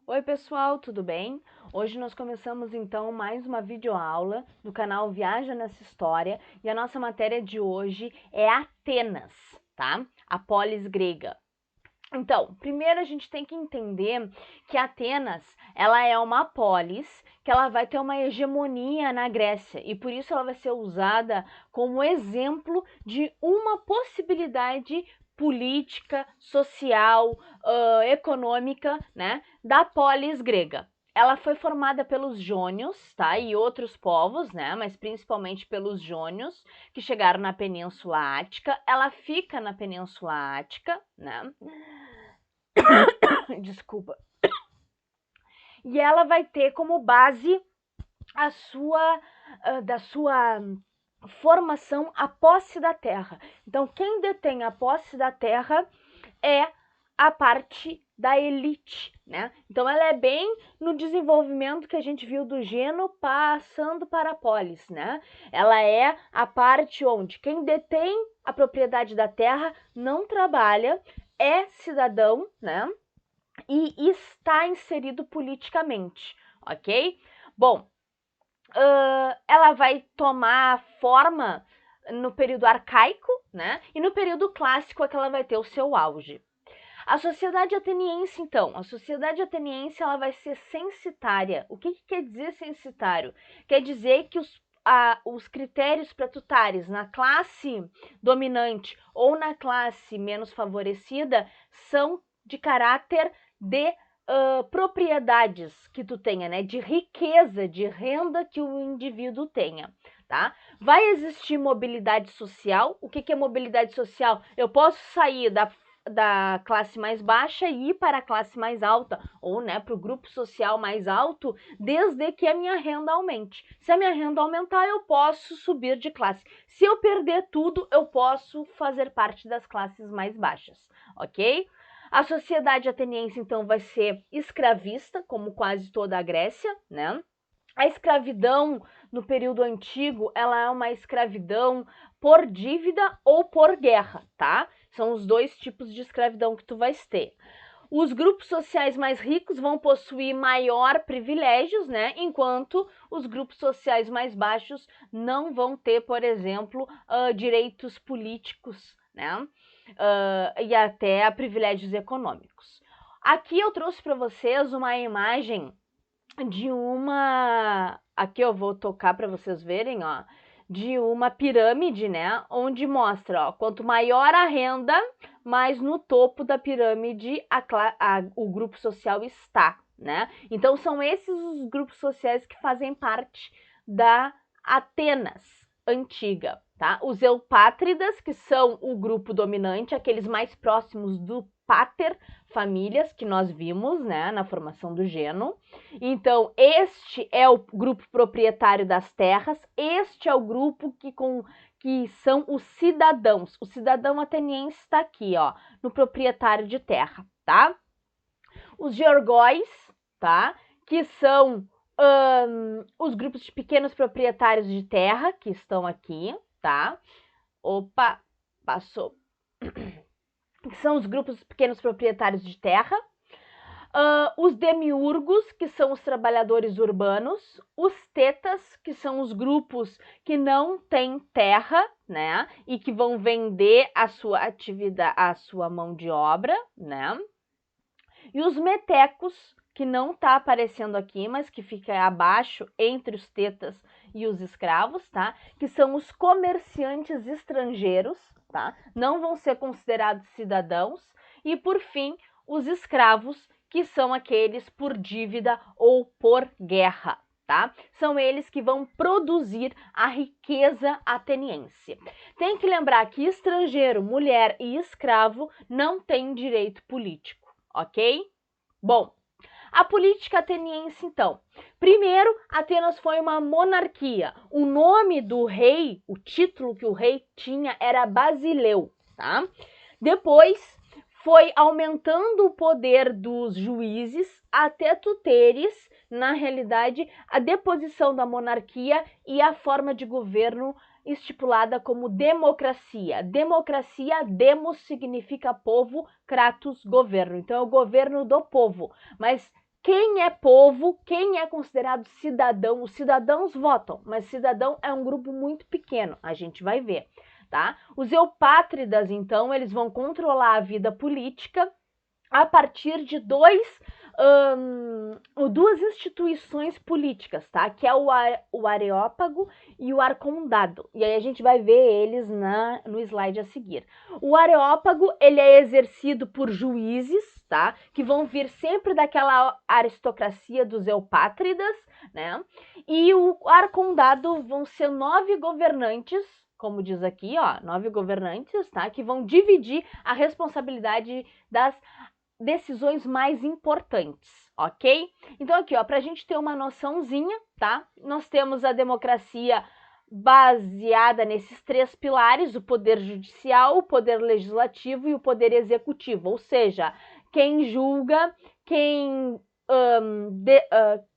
Oi pessoal, tudo bem? Hoje nós começamos então mais uma videoaula do canal Viaja nessa História e a nossa matéria de hoje é Atenas, tá? A polis grega. Então, primeiro a gente tem que entender que Atenas, ela é uma polis que ela vai ter uma hegemonia na Grécia e por isso ela vai ser usada como exemplo de uma possibilidade política, social, econômica, né, da polis grega. Ela foi formada pelos jônios, tá? E outros povos, né? Mas principalmente pelos jônios, que chegaram na Península Ática. Ela fica na Península Ática, né? Desculpa. E ela vai ter como base da sua formação a posse da terra. Então, quem detém a posse da terra é a parte da elite, né? Então, ela é bem no desenvolvimento que a gente viu do Geno passando para a polis, né? Ela é a parte onde quem detém a propriedade da terra não trabalha, é cidadão, né? E está inserido politicamente, ok? Bom, ela vai tomar forma no período arcaico, né? E no período clássico é que ela vai ter o seu auge. A sociedade ateniense, então, a sociedade ateniense ela vai ser censitária. O que quer dizer censitário? Quer dizer que os critérios para tu estares na classe dominante ou na classe menos favorecida são de caráter de propriedades que tu tenha, né? De riqueza, de renda que o indivíduo tenha, tá? Vai existir mobilidade social. O que é mobilidade social? Eu posso sair da classe mais baixa e ir para a classe mais alta, ou né, para o grupo social mais alto, desde que a minha renda aumente. Se a minha renda aumentar, eu posso subir de classe. Se eu perder tudo, eu posso fazer parte das classes mais baixas, ok? A sociedade ateniense, então, vai ser escravista, como quase toda a Grécia, né? A escravidão no período antigo, ela é uma escravidão por dívida ou por guerra, tá? São os dois tipos de escravidão que tu vais ter. Os grupos sociais mais ricos vão possuir maior privilégios, né? Enquanto os grupos sociais mais baixos não vão ter, por exemplo, direitos políticos, né? E até privilégios econômicos. Aqui eu trouxe para vocês uma imagem de uma. Aqui eu vou tocar para vocês verem, ó. De uma pirâmide, né? Onde mostra, ó, quanto maior a renda, mais no topo da pirâmide o grupo social está, né? Então são esses os grupos sociais que fazem parte da Atenas antiga, tá? Os eupátridas, que são o grupo dominante, aqueles mais próximos do pater famílias que nós vimos, né, na formação do Geno. Então, este é o grupo proprietário das terras, este é o grupo que são os cidadãos. O cidadão ateniense está aqui, ó, no proprietário de terra, tá? Os georgóis, tá? Que são os grupos de pequenos proprietários de terra, que estão aqui, tá? Opa, passou. Que são os grupos de pequenos proprietários de terra. Os demiurgos, que são os trabalhadores urbanos, os tetas, que são os grupos que não têm terra, né, e que vão vender a sua atividade, a sua mão de obra, né, e os metecos, que não está aparecendo aqui, mas que fica abaixo entre os tetas e os escravos, tá, que são os comerciantes estrangeiros, tá, não vão ser considerados cidadãos, e por fim, os escravos, que são aqueles por dívida ou por guerra, tá? São eles que vão produzir a riqueza ateniense. Tem que lembrar que estrangeiro, mulher e escravo não têm direito político, ok? Bom, a política ateniense, então. Primeiro, Atenas foi uma monarquia. O nome do rei, o título que o rei tinha era Basileu, tá? Depois, foi aumentando o poder dos juízes até tu teres, na realidade, a deposição da monarquia e a forma de governo estipulada como democracia. Democracia, demos significa povo, kratos, governo. Então é o governo do povo. Mas quem é povo, quem é considerado cidadão. Os cidadãos votam, mas cidadão é um grupo muito pequeno, a gente vai ver, tá? Os eupátridas, então, eles vão controlar a vida política a partir de duas instituições políticas, tá? Que é o Areópago e o Arcondado. E aí a gente vai ver eles no slide a seguir. O Areópago, ele é exercido por juízes, tá? Que vão vir sempre daquela aristocracia dos eupátridas, né? E o Arcondado vão ser 9 governantes, como diz aqui, ó, 9 governantes, tá? Que vão dividir a responsabilidade das decisões mais importantes, ok? Então aqui, ó, para a gente ter uma noçãozinha, tá? Nós temos a democracia baseada nesses 3 pilares, o poder judicial, o poder legislativo e o poder executivo, ou seja, quem julga, quem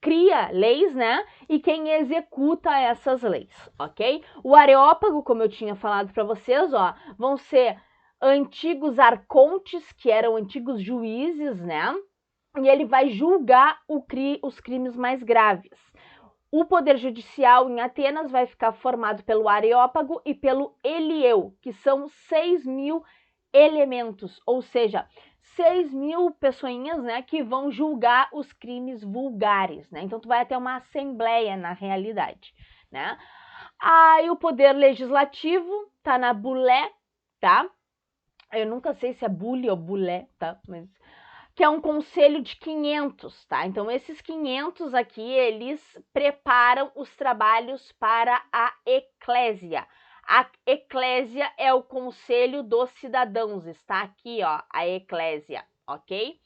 cria leis, né? E quem executa essas leis, ok? O Areópago, como eu tinha falado para vocês, ó, vão ser antigos arcontes, que eram antigos juízes, né? E ele vai julgar os crimes mais graves. O poder judicial em Atenas vai ficar formado pelo Areópago e pelo Elieu, que são 6.000 elementos, ou seja, 6.000 pessoinhas, né, que vão julgar os crimes vulgares, né? Então tu vai ter uma assembleia na realidade, né? Aí o poder legislativo tá na Bulé, tá? Eu nunca sei se é bully ou bulé, tá? Mas que é um conselho de 500, tá? Então esses 500 aqui, eles preparam os trabalhos para a eclésia. A eclésia é o conselho dos cidadãos, está aqui, ó, a eclésia, ok?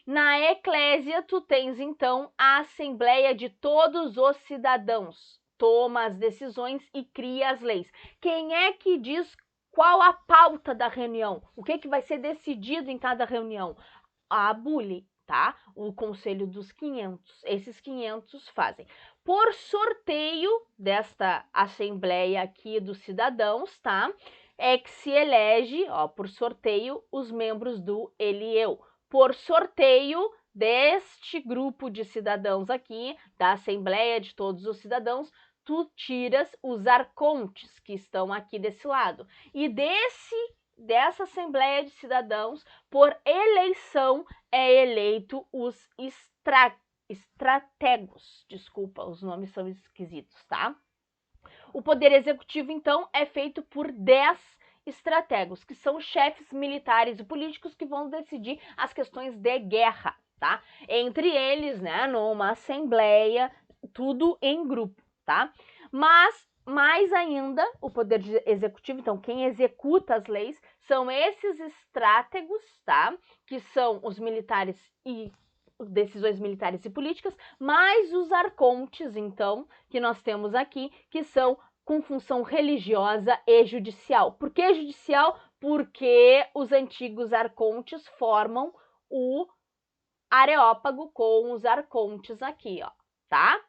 Na eclésia, tu tens então a assembleia de todos os cidadãos, toma as decisões e cria as leis. Quem é que diz qual a pauta da reunião? O que vai ser decidido em cada reunião? A bully, tá? O conselho dos 500. Esses 500 fazem. Por sorteio desta assembleia aqui dos cidadãos, tá? É que se elege, ó, por sorteio, os membros do Elieu. Por sorteio deste grupo de cidadãos aqui, da assembleia de todos os cidadãos, tu tiras os arcontes que estão aqui desse lado. E dessa assembleia de cidadãos, por eleição, é eleito os estrategos. Desculpa, os nomes são esquisitos, tá? O poder executivo, então, é feito por 10 estrategos, que são chefes militares e políticos que vão decidir as questões de guerra, tá? Entre eles, né, numa assembleia, tudo em grupo, tá? Mas mais ainda, o poder executivo, então, quem executa as leis, são esses estrátegos, tá? Que são os militares e decisões militares e políticas, mais os arcontes, então, que nós temos aqui, que são com função religiosa e judicial. Por que judicial? Porque os antigos arcontes formam o Areópago com os arcontes aqui, ó, tá?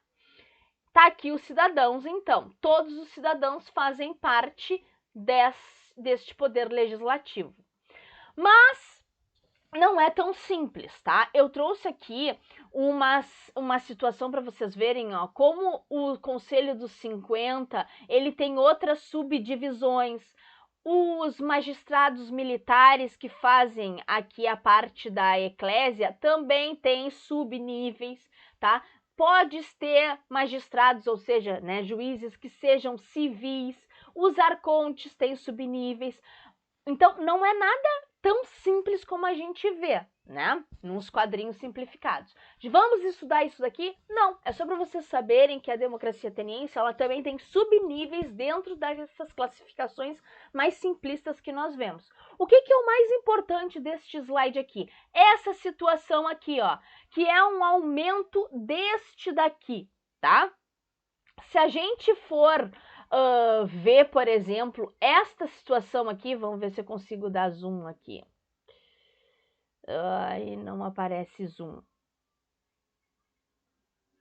Tá aqui os cidadãos, então. Todos os cidadãos fazem parte deste poder legislativo. Mas não é tão simples, tá? Eu trouxe aqui uma situação para vocês verem, ó, como o Conselho dos 50, ele tem outras subdivisões. Os magistrados militares que fazem aqui a parte da eclésia também têm subníveis, tá? Podes ter magistrados, ou seja, né, juízes que sejam civis, os arcontes têm subníveis. Então, não é nada tão simples como a gente vê, né? Nos quadrinhos simplificados. Vamos estudar isso daqui? Não, é só para vocês saberem que a democracia ateniense, ela também tem subníveis dentro dessas classificações mais simplistas que nós vemos. O que é o mais importante deste slide aqui? Essa situação aqui, ó, que é um aumento deste daqui, tá? Se a gente for ver, por exemplo, esta situação aqui, vamos ver se eu consigo dar zoom aqui. Ai, não aparece zoom.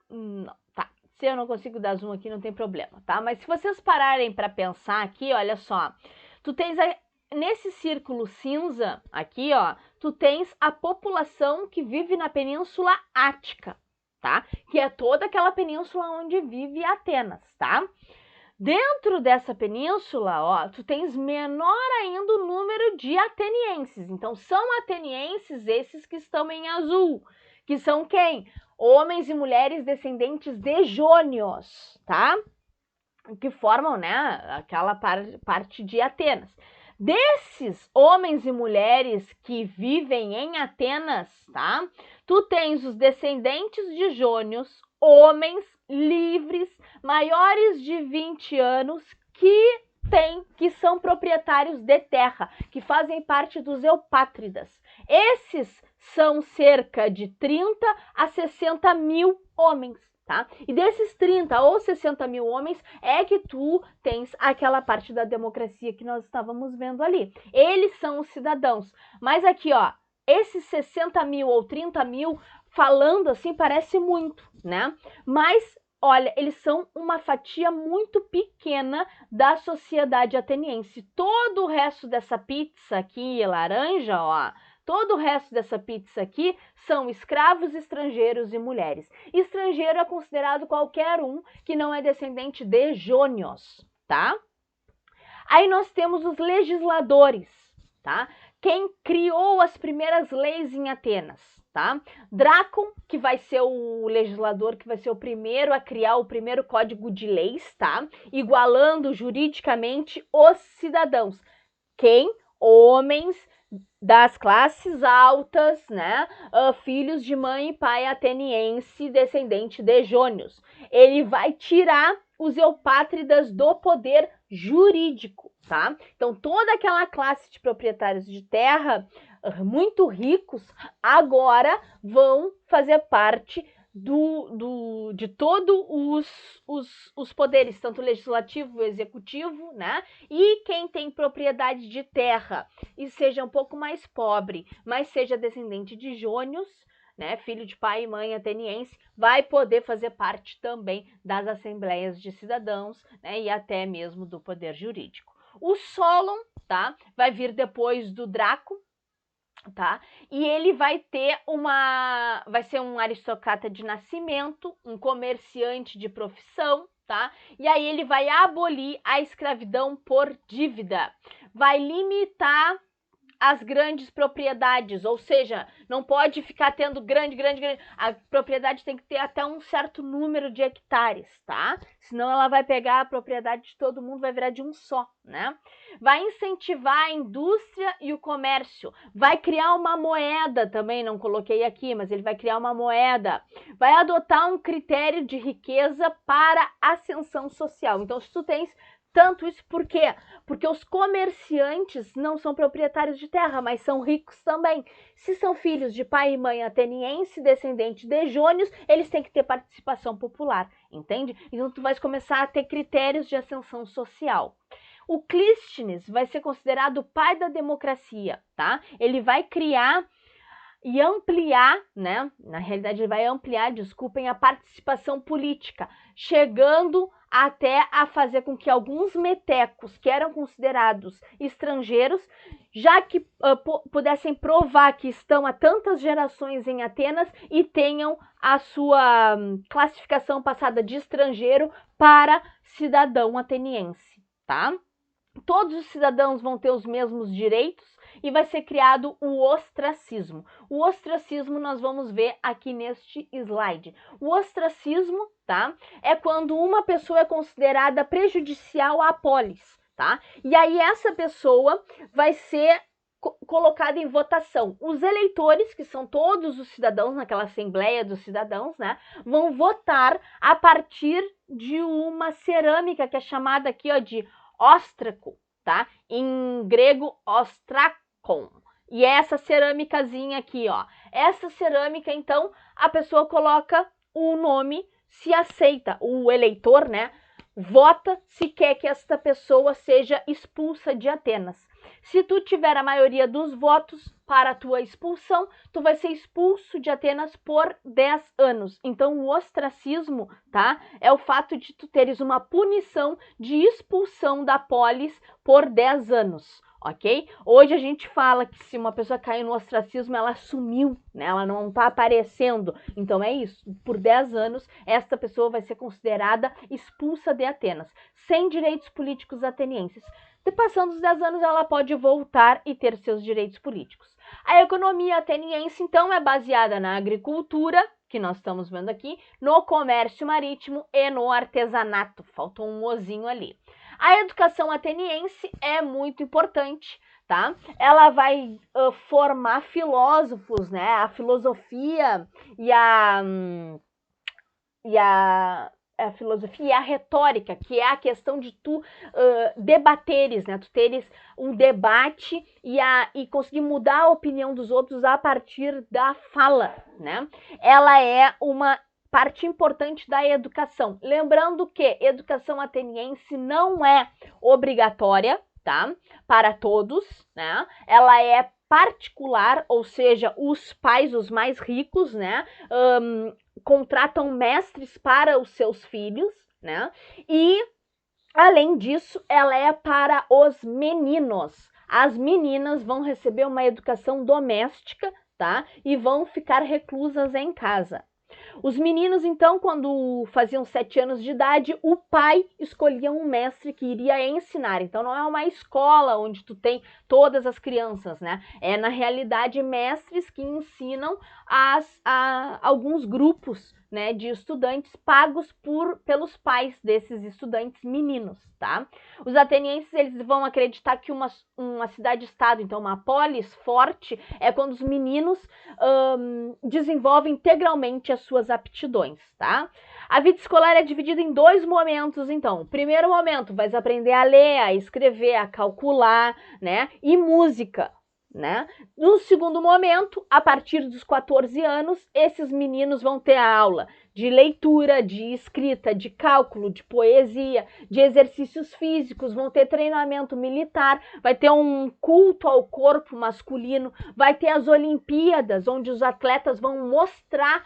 Não, tá. Se eu não consigo dar zoom aqui, não tem problema, tá? Mas se vocês pararem para pensar aqui, olha só. Tu tens nesse círculo cinza aqui, ó, tu tens a população que vive na Península Ática, tá? Que é toda aquela península onde vive Atenas, tá? Dentro dessa península, ó, tu tens menor ainda o número de atenienses. Então, são atenienses esses que estão em azul, que são quem? Homens e mulheres descendentes de jônios, tá? Que formam, né, aquela parte de Atenas. Desses homens e mulheres que vivem em Atenas, tá? Tu tens os descendentes de jônios, homens livres, maiores de 20 anos, que são proprietários de terra, que fazem parte dos eupátridas. Esses são cerca de 30 a 60 mil homens. Tá? E desses 30 ou 60 mil homens é que tu tens aquela parte da democracia que nós estávamos vendo ali. Eles são os cidadãos. Mas aqui, ó, esses 60 mil ou 30 mil, falando assim, parece muito, né? Mas, olha, eles são uma fatia muito pequena da sociedade ateniense. Todo o resto dessa pizza aqui, laranja, ó, todo o resto dessa pizza aqui são escravos, estrangeiros e mulheres. Estrangeiro é considerado qualquer um que não é descendente de jônios, tá? Aí nós temos os legisladores, tá? Quem criou as primeiras leis em Atenas, tá? Drácon, que vai ser o legislador, que vai ser o primeiro a criar o primeiro código de leis, tá? Igualando juridicamente os cidadãos. Quem? Homens das classes altas, né? Filhos de mãe e pai ateniense, descendente de jônios. Ele vai tirar os eupátridas do poder jurídico, tá? Então, toda aquela classe de proprietários de terra muito ricos agora vão fazer parte de todos os poderes, tanto legislativo, executivo, né? E quem tem propriedade de terra e seja um pouco mais pobre, mas seja descendente de jônios, né, filho de pai e mãe ateniense, vai poder fazer parte também das assembleias de cidadãos, né, e até mesmo do poder jurídico. O Solon, tá, vai vir depois do Draco, tá? E ele vai ser um aristocrata de nascimento, um comerciante de profissão, tá? E aí ele vai abolir a escravidão por dívida, vai limitar as grandes propriedades, ou seja, não pode ficar tendo grande. A propriedade tem que ter até um certo número de hectares, tá? Senão ela vai pegar a propriedade de todo mundo, vai virar de um só, né? Vai incentivar a indústria e o comércio, vai criar uma moeda também, não coloquei aqui, mas ele vai criar uma moeda, vai adotar um critério de riqueza para ascensão social. Então, se tu tens tanto isso, por quê? Porque os comerciantes não são proprietários de terra, mas são ricos também. Se são filhos de pai e mãe ateniense, descendente de jônios, eles têm que ter participação popular, entende? Então tu vais começar a ter critérios de ascensão social. O Clístenes vai ser considerado o pai da democracia, tá? Ele vai criar e ampliar, né? Na realidade, ele vai ampliar, desculpem, a participação política, chegando até a fazer com que alguns metecos que eram considerados estrangeiros, já que pudessem provar que estão há tantas gerações em Atenas e tenham a sua classificação passada de estrangeiro para cidadão ateniense, tá? Todos os cidadãos vão ter os mesmos direitos e vai ser criado o ostracismo. O ostracismo nós vamos ver aqui neste slide. O ostracismo, tá? É quando uma pessoa é considerada prejudicial à polis, tá? E aí essa pessoa vai ser colocada em votação. Os eleitores, que são todos os cidadãos naquela assembleia dos cidadãos, né, vão votar a partir de uma cerâmica que é chamada aqui, ó, de óstraco, tá? Em grego, ostrakon. E é essa cerâmicazinha aqui, ó. Essa cerâmica, então, a pessoa coloca o nome, se aceita, o eleitor, né, vota se quer que esta pessoa seja expulsa de Atenas. Se tu tiver a maioria dos votos para a tua expulsão, tu vai ser expulso de Atenas por 10 anos. Então, o ostracismo, tá? É o fato de tu teres uma punição de expulsão da polis por 10 anos. ok? Hoje a gente fala que se uma pessoa cair no ostracismo, ela sumiu, né? Ela não está aparecendo. Então é isso, por 10 anos, esta pessoa vai ser considerada expulsa de Atenas, sem direitos políticos atenienses. E passando os 10 anos, ela pode voltar e ter seus direitos políticos. A economia ateniense, então, é baseada na agricultura, que nós estamos vendo aqui, no comércio marítimo e no artesanato. Faltou um ozinho ali. A educação ateniense é muito importante, tá? Ela vai formar filósofos, né? A filosofia e a filosofia e a retórica, que é a questão de tu debateres, né? Tu teres um debate e conseguir mudar a opinião dos outros a partir da fala, né? Ela é uma parte importante da educação. Lembrando que educação ateniense não é obrigatória, tá? Para todos, né? Ela é particular, ou seja, os pais, os mais ricos, né? Contratam mestres para os seus filhos, né? E, além disso, ela é para os meninos. As meninas vão receber uma educação doméstica, tá? E vão ficar reclusas em casa. Os meninos, então, quando faziam 7 anos de idade, o pai escolhia um mestre que iria ensinar. Então, não é uma escola onde tu tem todas as crianças, né? É, na realidade, mestres que ensinam alguns grupos, né, de estudantes pagos pelos pais desses estudantes meninos, tá? Os atenienses, eles vão acreditar que uma cidade-estado, então uma polis forte, é quando os meninos desenvolvem integralmente as suas aptidões, tá? A vida escolar é dividida em 2 momentos, então. Primeiro momento, vais aprender a ler, a escrever, a calcular, né? E música, né? No segundo momento, a partir dos 14 anos, esses meninos vão ter a aula de leitura, de escrita, de cálculo, de poesia, de exercícios físicos, vão ter treinamento militar, vai ter um culto ao corpo masculino, vai ter as Olimpíadas, onde os atletas vão mostrar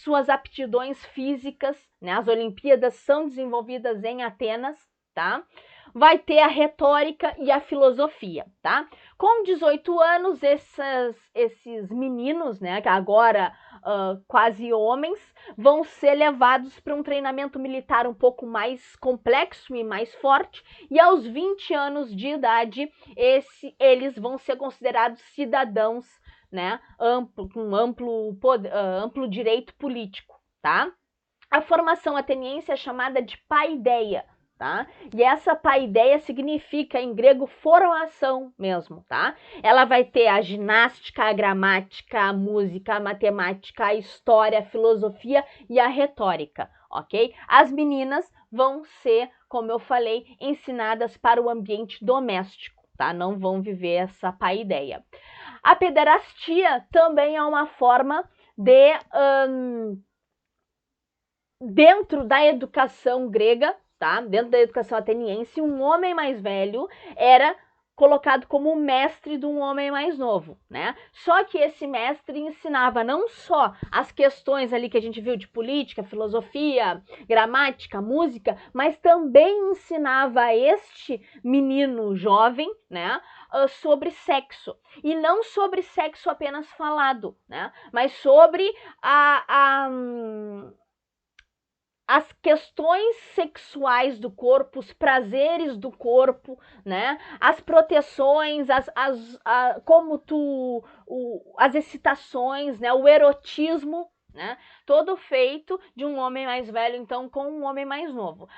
suas aptidões físicas, né? As Olimpíadas são desenvolvidas em Atenas, tá? Vai ter a retórica e a filosofia, tá? Com 18 anos, esses meninos, né, que agora quase homens, vão ser levados para um treinamento militar um pouco mais complexo e mais forte, e aos 20 anos de idade, eles vão ser considerados cidadãos, né, com amplo direito político, tá? A formação ateniense é chamada de paideia, tá? E essa paideia significa, em grego, formação mesmo, tá? Ela vai ter a ginástica, a gramática, a música, a matemática, a história, a filosofia e a retórica, ok? As meninas vão ser, como eu falei, ensinadas para o ambiente doméstico, tá? Não vão viver essa paideia. A pederastia também é uma forma de... dentro da educação grega, tá? Dentro da educação ateniense, um homem mais velho era colocado como mestre de um homem mais novo, né? Só que esse mestre ensinava não só as questões ali que a gente viu de política, filosofia, gramática, música, mas também ensinava a este menino jovem, né, sobre sexo. E não sobre sexo apenas falado, né? Mas sobre as questões sexuais do corpo, os prazeres do corpo, né? As proteções, as excitações, né? O erotismo, né? Todo feito de um homem mais velho, então, com um homem mais novo.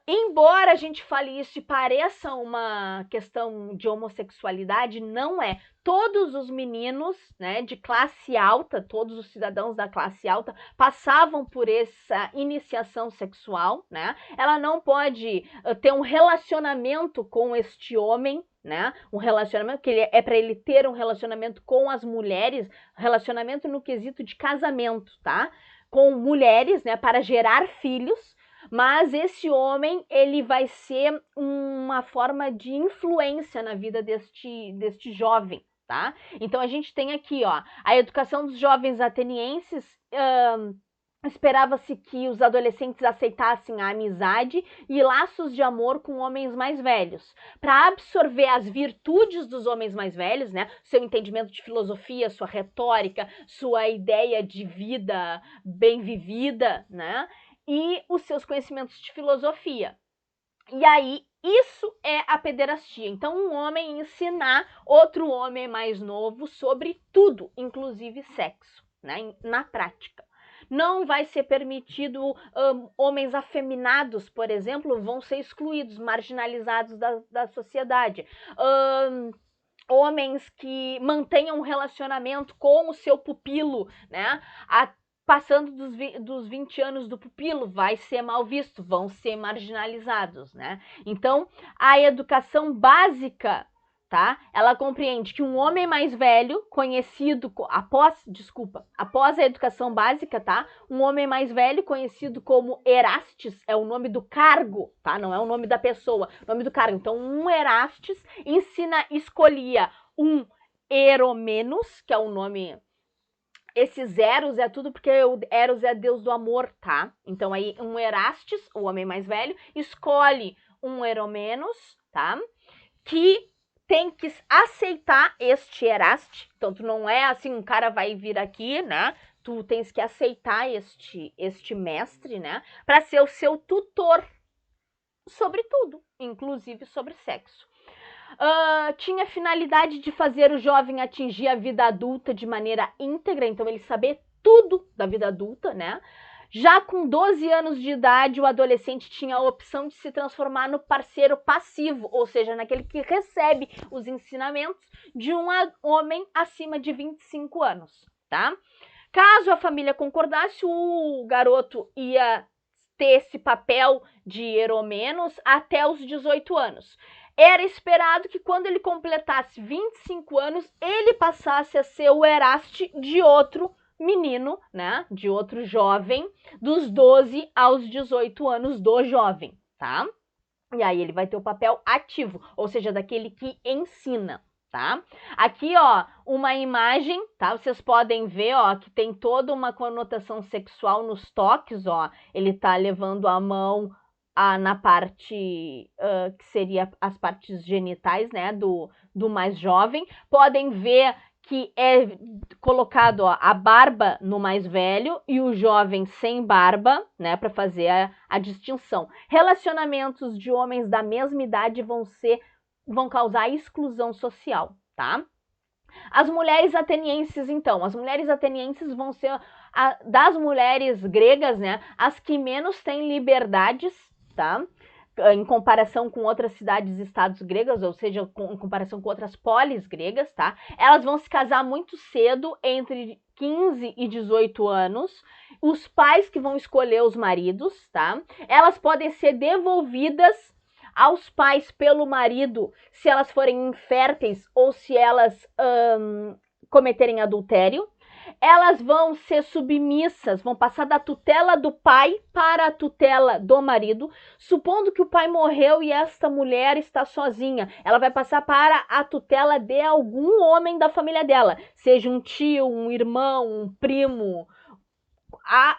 Embora a gente fale isso e pareça uma questão de homossexualidade, não é. Todos os meninos, né, de classe alta, todos os cidadãos da classe alta passavam por essa iniciação sexual, né? Ela não pode ter um relacionamento com este homem, né? Um relacionamento que é para ele ter um relacionamento com as mulheres, relacionamento no quesito de casamento, tá? Com mulheres, né, para gerar filhos. Mas esse homem, ele vai ser uma forma de influência na vida deste jovem, tá? Então a gente tem aqui, ó, a educação dos jovens atenienses Esperava-se que os adolescentes aceitassem a amizade e laços de amor com homens mais velhos, para absorver as virtudes dos homens mais velhos, né? Seu entendimento de filosofia, sua retórica, sua ideia de vida bem vivida, né? E os seus conhecimentos de filosofia. E aí, isso é a pederastia. Então, um homem ensinar outro homem mais novo sobre tudo, inclusive sexo, né? Na prática. Não vai ser permitido, homens afeminados, por exemplo, vão ser excluídos, marginalizados da sociedade. Homens que mantenham um relacionamento com o seu pupilo, né? Passando dos 20 anos do pupilo, vai ser mal visto, vão ser marginalizados, né? Então, a educação básica, tá? Ela compreende que um homem mais velho, conhecido após a educação básica, tá? Um homem mais velho, conhecido como Erastes, é o nome do cargo, tá? Não é o nome da pessoa, o nome do cargo. Então, um Erastes escolhia um Eromenos, que é o nome. Esses Eros é tudo porque o Eros é deus do amor, tá? Então aí um Erastes, o homem mais velho, escolhe um Eromenos, tá? Que tem que aceitar este Eraste. Então tu não é assim, um cara vai vir aqui, né? Tu tens que aceitar este mestre, né? Para ser o seu tutor sobre tudo, inclusive sobre sexo. Tinha a finalidade de fazer o jovem atingir a vida adulta de maneira íntegra, então ele saber tudo da vida adulta, né? Já com 12 anos de idade, o adolescente tinha a opção de se transformar no parceiro passivo, ou seja, naquele que recebe os ensinamentos de um homem acima de 25 anos, tá? Caso a família concordasse, o garoto ia ter esse papel de Eromenos até os 18 anos. Era esperado que quando ele completasse 25 anos, ele passasse a ser o Eraste de outro menino, né? De outro jovem, dos 12 aos 18 anos do jovem, tá? E aí ele vai ter o papel ativo, ou seja, daquele que ensina, tá? Aqui, ó, uma imagem, tá? Vocês podem ver, ó, que tem toda uma conotação sexual nos toques, ó. Ele tá levando a mão na parte que seria as partes genitais, né, do mais jovem. Podem ver que é colocado, ó, a barba no mais velho e o jovem sem barba, né, para fazer a distinção. Relacionamentos de homens da mesma idade vão causar exclusão social, tá? As mulheres atenienses, então, as mulheres atenienses vão ser das mulheres gregas, né, as que menos têm liberdades, tá? Em comparação com outras cidades e estados gregas, ou seja, em comparação com outras polis gregas, tá? Elas vão se casar muito cedo, entre 15 e 18 anos. Os pais que vão escolher os maridos, tá? Elas podem ser devolvidas aos pais pelo marido se elas forem inférteis ou se elas cometerem adultério. Elas vão ser submissas, vão passar da tutela do pai para a tutela do marido. Supondo que o pai morreu e esta mulher está sozinha, ela vai passar para a tutela de algum homem da família dela, seja um tio, um irmão, um primo,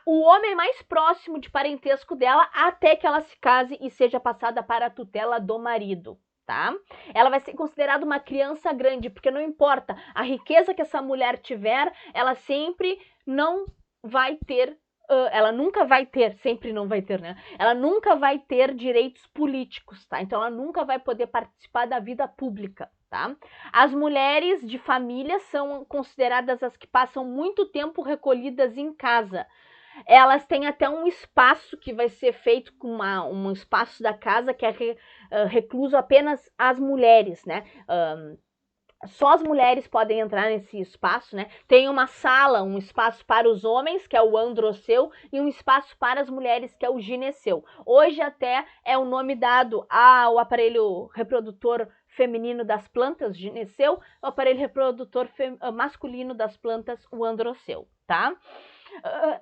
o homem mais próximo de parentesco dela, até que ela se case e seja passada para a tutela do marido. Tá? Ela vai ser considerada uma criança grande, porque não importa a riqueza que essa mulher tiver, ela sempre não vai ter, ela nunca vai ter, sempre não vai ter, né? Ela nunca vai ter direitos políticos, tá? Então ela nunca vai poder participar da vida pública, tá? As mulheres de família são consideradas as que passam muito tempo recolhidas em casa. Elas têm até um espaço que vai ser feito com um espaço da casa que é recluso apenas às mulheres, né? Só as mulheres podem entrar nesse espaço, né? Tem uma sala, um espaço para os homens, que é o androceu, e um espaço para as mulheres, que é o gineceu. Hoje até é o nome dado ao aparelho reprodutor feminino das plantas, gineceu, o aparelho reprodutor masculino das plantas, o androceu, tá?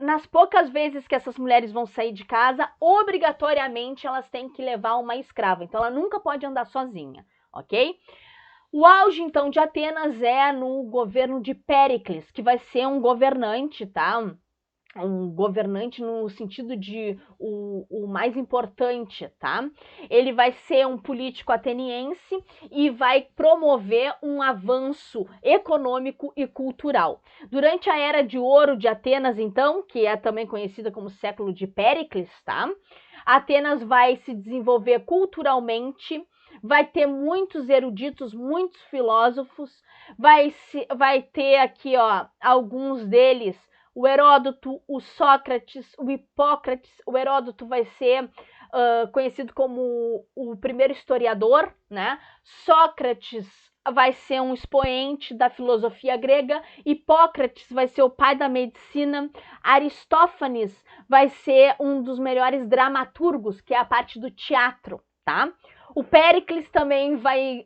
Nas poucas vezes que essas mulheres vão sair de casa, obrigatoriamente elas têm que levar uma escrava. Então ela nunca pode andar sozinha, ok? O auge, então, de Atenas é no governo de Péricles, que vai ser um governante, tá? um governante no sentido de o mais importante, tá? Ele vai ser um político ateniense e vai promover um avanço econômico e cultural. Durante a Era de Ouro de Atenas, então, que é também conhecida como século de Péricles, tá? Atenas vai se desenvolver culturalmente, vai ter muitos eruditos, muitos filósofos, vai ter aqui, ó, alguns deles, o Heródoto, o Sócrates, o Hipócrates. O Heródoto vai ser conhecido como o primeiro historiador, né? Sócrates vai ser um expoente da filosofia grega, Hipócrates vai ser o pai da medicina, Aristófanes vai ser um dos melhores dramaturgos, que é a parte do teatro, tá? O Péricles também vai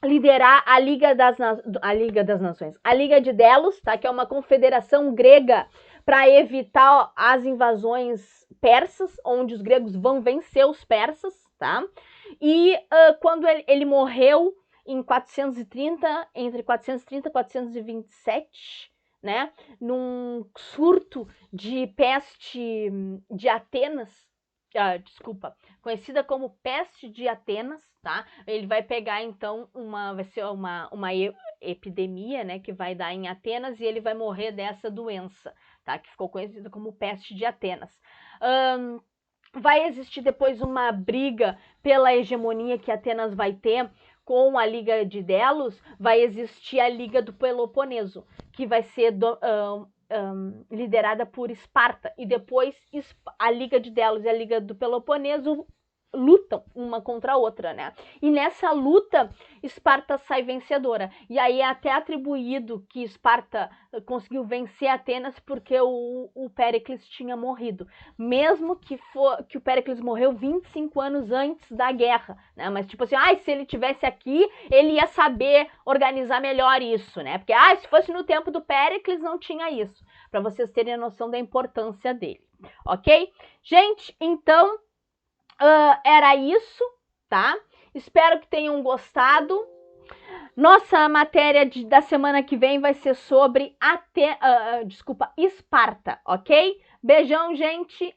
liderar a Liga das Nações, a Liga de Delos, tá? Que é uma confederação grega para evitar as invasões persas, onde os gregos vão vencer os persas, tá? E quando ele morreu em 430, entre 430 e 427, né? Num surto de peste de Atenas, conhecida como peste de Atenas, tá? Ele vai pegar então vai ser uma epidemia, né, que vai dar em Atenas e ele vai morrer dessa doença, tá? Que ficou conhecida como peste de Atenas. Vai existir depois uma briga pela hegemonia que Atenas vai ter com a Liga de Delos, vai existir a Liga do Peloponeso, que vai ser liderada por Esparta, e depois a Liga de Delos e a Liga do Peloponeso lutam uma contra a outra, né? E nessa luta, Esparta sai vencedora. E aí é até atribuído que Esparta conseguiu vencer Atenas porque o Péricles tinha morrido. Mesmo que o Péricles morreu 25 anos antes da guerra, né? Mas tipo assim, se ele tivesse aqui, ele ia saber organizar melhor isso, né? Porque, se fosse no tempo do Péricles, não tinha isso. Para vocês terem a noção da importância dele, ok? Gente, então era isso, tá? Espero que tenham gostado. Nossa matéria da semana que vem vai ser sobre Esparta, ok? Beijão, gente.